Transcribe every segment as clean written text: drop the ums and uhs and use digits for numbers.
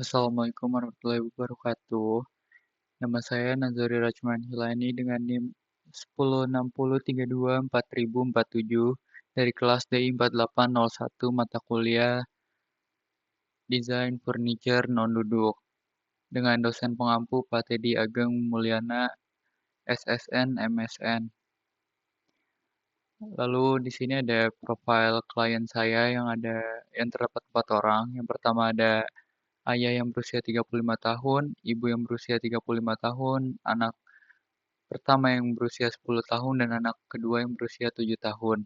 Assalamualaikum warahmatullahi wabarakatuh. Nama saya Nazari Rachman Hilani dengan NIM 1060324047 dari kelas DI 4801 mata kuliah Desain Furniture Non-Duduk dengan dosen pengampu Pak Teddy Ageng Mulyana SSN MSN. Lalu di sini ada profil klien saya yang terdapat 4 orang. Yang pertama ada ayah yang berusia 35 tahun, ibu yang berusia 35 tahun, anak pertama yang berusia 10 tahun, dan anak kedua yang berusia 7 tahun.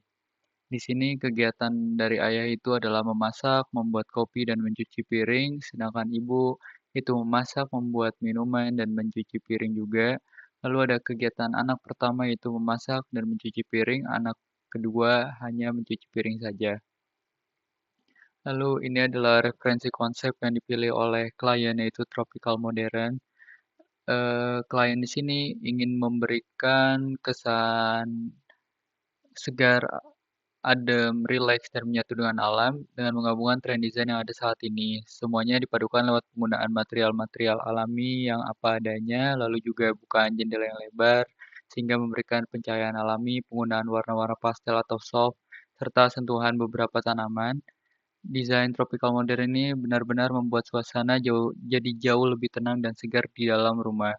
Di sini kegiatan dari ayah itu adalah memasak, membuat kopi, dan mencuci piring, sedangkan ibu itu memasak, membuat minuman, dan mencuci piring juga. Lalu ada kegiatan anak pertama yaitu memasak dan mencuci piring, anak kedua hanya mencuci piring saja. Lalu ini adalah referensi konsep yang dipilih oleh klien yaitu Tropical Modern. Klien di sini ingin memberikan kesan segar, adem, rileks, dan menyatu dengan alam dengan menggabungkan tren desain yang ada saat ini. Semuanya dipadukan lewat penggunaan material-material alami yang apa adanya, lalu juga bukaan jendela yang lebar, sehingga memberikan pencahayaan alami, penggunaan warna-warna pastel atau soft, serta sentuhan beberapa tanaman. Desain tropical modern ini benar-benar membuat suasana jadi jauh lebih tenang dan segar di dalam rumah.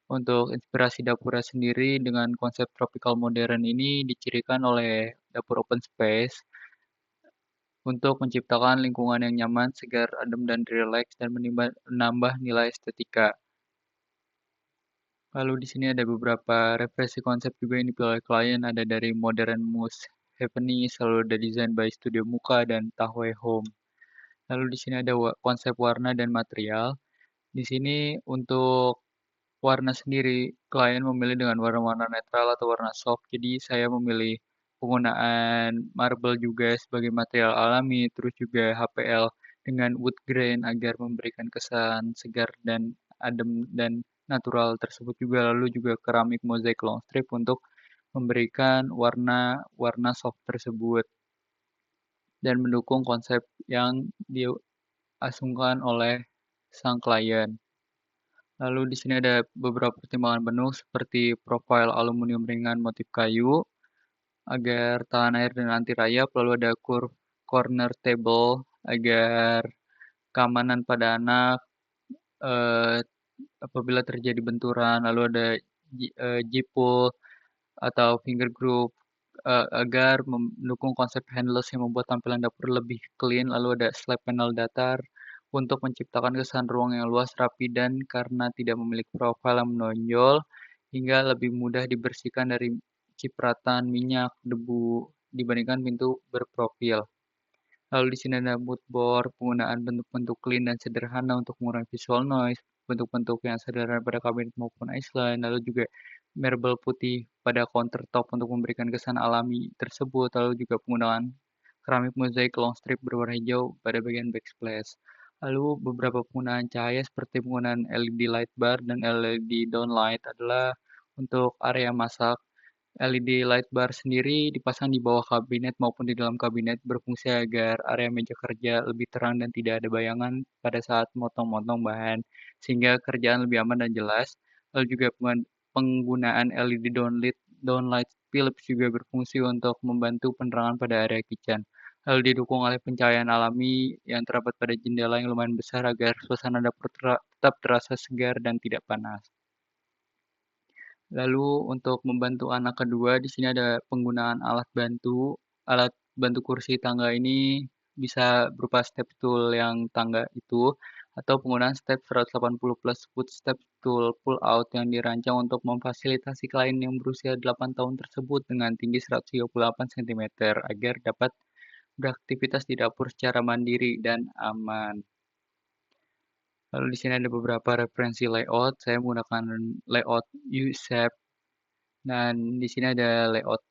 Untuk inspirasi dapurnya sendiri dengan konsep tropical modern ini dicirikan oleh dapur open space untuk menciptakan lingkungan yang nyaman, segar, adem, dan rileks dan menambah nilai estetika. Lalu di sini ada beberapa referensi konsep juga yang dipilih oleh klien, ada dari Modern Moose Heavenly, selalu ada desain by Studio Muka dan Tahway Home. Lalu di sini ada konsep warna dan material. Di sini untuk warna sendiri, klien memilih dengan warna-warna netral atau warna soft, jadi saya memilih penggunaan marble juga sebagai material alami, terus juga HPL dengan wood grain agar memberikan kesan segar dan adem dan natural tersebut juga, lalu juga keramik mozaik long strip untuk memberikan warna-warna soft tersebut dan mendukung konsep yang diasungkan oleh sang klien. Lalu di sini ada beberapa pertimbangan menu seperti profil aluminium ringan motif kayu agar tahan air dan anti rayap, lalu ada corner table agar keamanan pada anak eh, apabila terjadi benturan, lalu ada G-pull atau finger group agar mendukung konsep handless yang membuat tampilan dapur lebih clean, lalu ada slab panel datar untuk menciptakan kesan ruang yang luas, rapi, dan karena tidak memiliki profil yang menonjol, hingga lebih mudah dibersihkan dari cipratan minyak, debu, dibandingkan pintu berprofil. Lalu di sini ada mood board, penggunaan bentuk-bentuk clean dan sederhana untuk mengurangi visual noise, bentuk-bentuk yang sederhana pada kabinet maupun island, lalu juga marble putih pada countertop untuk memberikan kesan alami tersebut, lalu juga penggunaan keramik mozaik long strip berwarna hijau pada bagian backsplash. Lalu beberapa penggunaan cahaya seperti penggunaan LED light bar dan LED downlight adalah untuk area masak. LED light bar sendiri dipasang di bawah kabinet maupun di dalam kabinet berfungsi agar area meja kerja lebih terang dan tidak ada bayangan pada saat motong-motong bahan, sehingga kerjaan lebih aman dan jelas. Lalu juga penggunaan LED downlight Philips juga berfungsi untuk membantu penerangan pada area kitchen. Lalu didukung oleh pencahayaan alami yang terdapat pada jendela yang lumayan besar agar suasana dapur tetap terasa segar dan tidak panas. Lalu untuk membantu anak kedua, di sini ada penggunaan alat bantu. Alat bantu kursi tangga ini bisa berupa step tool yang tangga itu, atau penggunaan step 180 plus footstep tool pull out yang dirancang untuk memfasilitasi klien yang berusia 8 tahun tersebut dengan tinggi 138 cm agar dapat beraktivitas di dapur secara mandiri dan aman. Lalu di sini ada beberapa referensi layout. Saya menggunakan layout U-shape dan di sini ada layout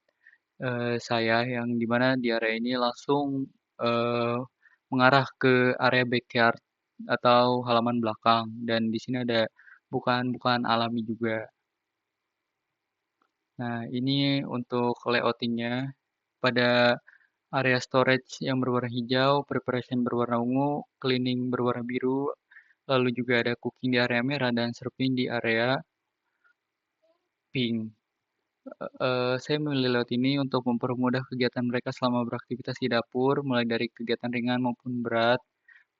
saya yang dimana di area ini langsung eee, mengarah ke area backyard atau halaman belakang dan di sini ada bukaan-bukaan alami juga. Nah, ini untuk layouting-nya. Pada area storage yang berwarna hijau, preparation berwarna ungu, cleaning berwarna biru, Lalu juga ada cooking di area merah dan serving di area pink. Saya memilih layout ini untuk mempermudah kegiatan mereka selama beraktivitas di dapur, mulai dari kegiatan ringan maupun berat.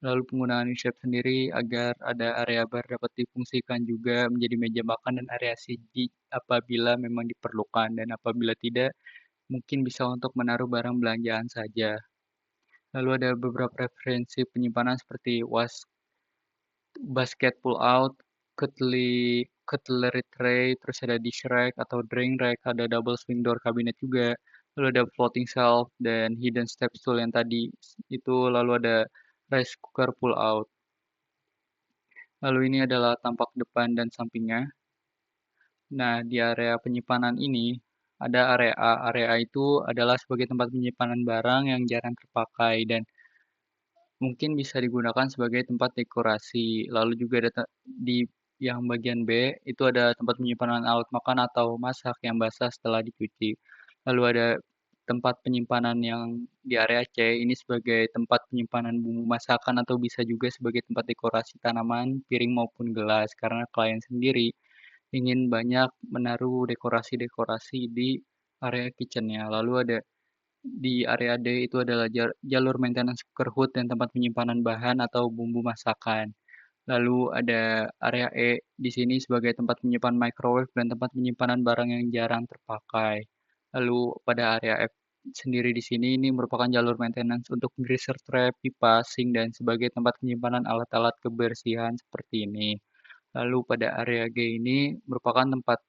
Lalu penggunaan shape sendiri agar ada area bar dapat difungsikan juga menjadi meja makan dan area seat apabila memang diperlukan dan apabila tidak, mungkin bisa untuk menaruh barang belanjaan saja. Lalu ada beberapa referensi penyimpanan seperti basket pull out, cutlery tray, terus ada dish rack atau drink rack, ada double swing door cabinet juga, lalu ada floating shelf dan hidden step stool yang tadi itu, lalu ada rice cooker pull out. Lalu ini adalah tampak depan dan sampingnya. Nah, di area penyimpanan ini ada area A. Area A itu adalah sebagai tempat penyimpanan barang yang jarang terpakai dan mungkin bisa digunakan sebagai tempat dekorasi. Lalu juga ada di yang bagian B, itu ada tempat penyimpanan alat makan atau masak yang basah setelah dicuci. Lalu ada tempat penyimpanan yang di area C, ini sebagai tempat penyimpanan bumbu masakan atau bisa juga sebagai tempat dekorasi tanaman, piring maupun gelas. Karena klien sendiri ingin banyak menaruh dekorasi-dekorasi di area kitchen-nya. Lalu ada di area D itu adalah jalur maintenance cooker hood dan tempat penyimpanan bahan atau bumbu masakan. Lalu ada area E di sini sebagai tempat menyimpan microwave dan tempat penyimpanan barang yang jarang terpakai. Lalu pada area F sendiri di sini ini merupakan jalur maintenance untuk greaser trap, pipa, sink, dan sebagai tempat penyimpanan alat-alat kebersihan seperti ini. Lalu pada area G ini merupakan tempat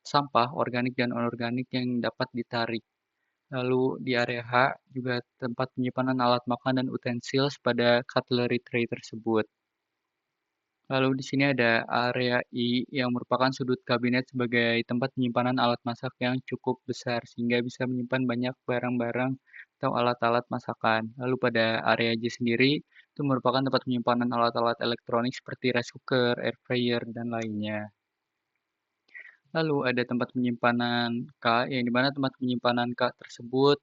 sampah organik dan anorganik yang dapat ditarik. Lalu di area H juga tempat penyimpanan alat makan dan utensils pada cutlery tray tersebut. Lalu di sini ada area I yang merupakan sudut kabinet sebagai tempat penyimpanan alat masak yang cukup besar sehingga bisa menyimpan banyak barang-barang atau alat-alat masakan. Lalu pada area J sendiri itu merupakan tempat penyimpanan alat-alat elektronik seperti rice cooker, air fryer, dan lainnya. Lalu ada tempat penyimpanan K, yang dimana tempat penyimpanan K tersebut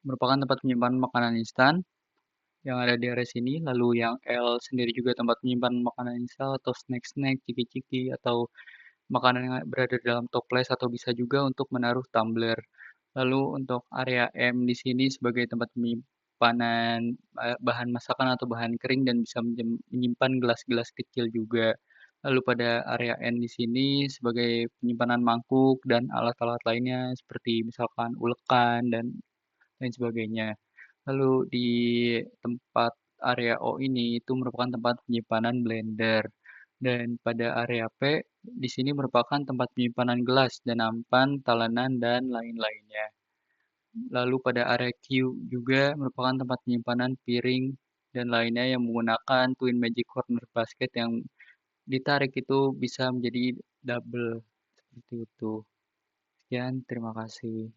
merupakan tempat penyimpanan makanan instan yang ada di area sini. Lalu yang L sendiri juga tempat penyimpanan makanan instan atau snack-snack, ciki-ciki, atau makanan yang berada dalam toples atau bisa juga untuk menaruh tumbler. Lalu untuk area M di sini sebagai tempat penyimpanan bahan masakan atau bahan kering dan bisa menyimpan gelas-gelas kecil juga. Lalu pada area N di sini sebagai penyimpanan mangkuk dan alat-alat lainnya seperti misalkan ulekan dan lain sebagainya. Lalu di tempat area O ini itu merupakan tempat penyimpanan blender. Dan pada area P di sini merupakan tempat penyimpanan gelas dan nampan, talenan, dan lain-lainnya. Lalu pada area Q juga merupakan tempat penyimpanan piring dan lainnya yang menggunakan twin magic corner basket yang ditarik itu bisa menjadi double seperti itu. Sekian, terima kasih.